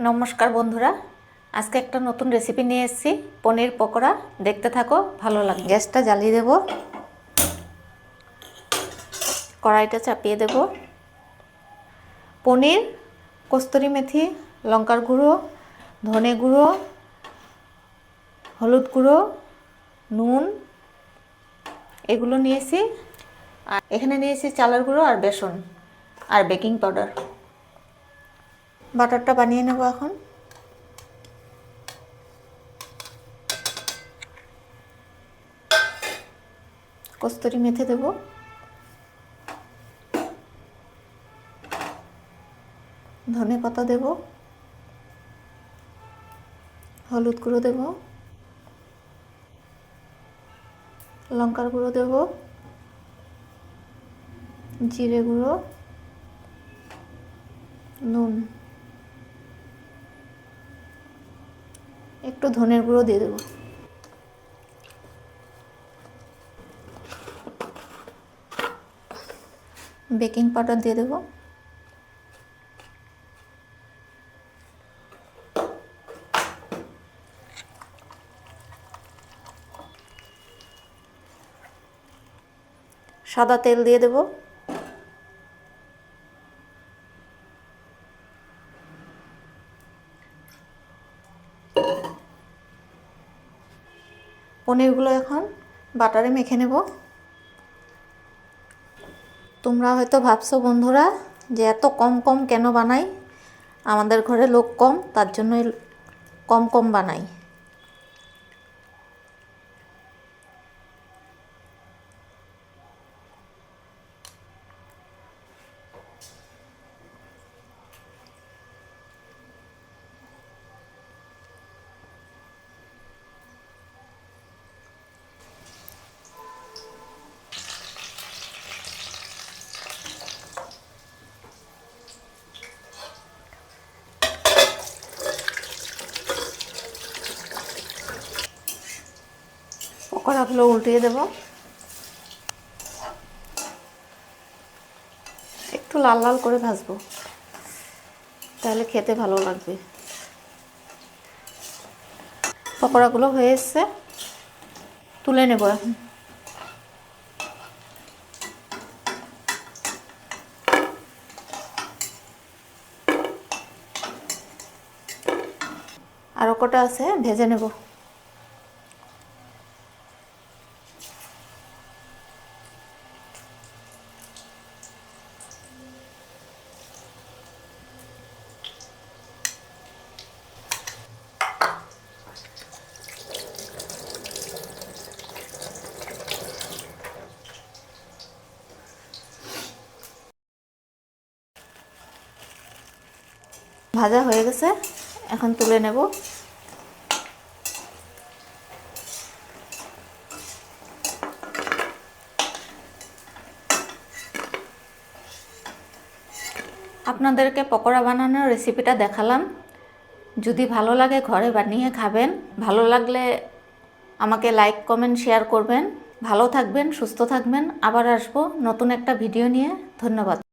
নমস্কার বন্ধুরা, আজকে একটা নতুন রেসিপি নিয়ে এসেছি পনির পকোড়া। দেখতে থাকো, ভালো লাগবে। গ্যাসটা জ্বালিয়ে দেব, কড়াইটা চাপিয়ে দেব। পনির, কস্তুরি মেথি, লঙ্কার গুঁড়ো, ধনে গুঁড়ো, হলুদ গুঁড়ো, নুন এগুলো নিয়েছি। আর এখানে নিয়েছি চালের গুঁড়ো আর বেসন আর বেকিং পাউডার। বাটারটা বানিয়ে নেব এখন। কস্তুরি মেথি দেব, ধনে পাতা দেব, হলুদ গুঁড়ো দেব, লঙ্কার গুঁড়ো দেব, জিরে গুঁড়ো, নুন, একটু ধনের গুঁড়ো দিয়ে দেব। বেকিং পাউডার দিয়ে দেব। সাদা তেল দিয়ে দেব। পনিরগুলো এখন বাটারে মেখে নেব। তোমরা হয়তো ভাবছো বন্ধুরা যে এত কম কম কেন বানাই। আমাদের ঘরে লোক কম, তার জন্যই কম কম বানাই। পকোড়াগুলো উল্টিয়ে দেব। একটু লাল লাল করে ভাজবো, তাহলে খেতে ভালো লাগবে। পকোড়াগুলো হয়ে এসছে, তুলে নেব এখন। আরও কটা আছে, ভেজে নেব। ভাজা হয়ে গেছে, এখন তুলে নেব। আপনাদেরকে পকোড়া বানানোর রেসিপিটা দেখালাম। যদি ভালো লাগে ঘরে বানিয়ে খাবেন। ভালো লাগলে আমাকে লাইক, কমেন্ট, শেয়ার করবেন। ভালো থাকবেন, সুস্থ থাকবেন। আবার আসবো নতুন একটা ভিডিও নিয়ে। ধন্যবাদ।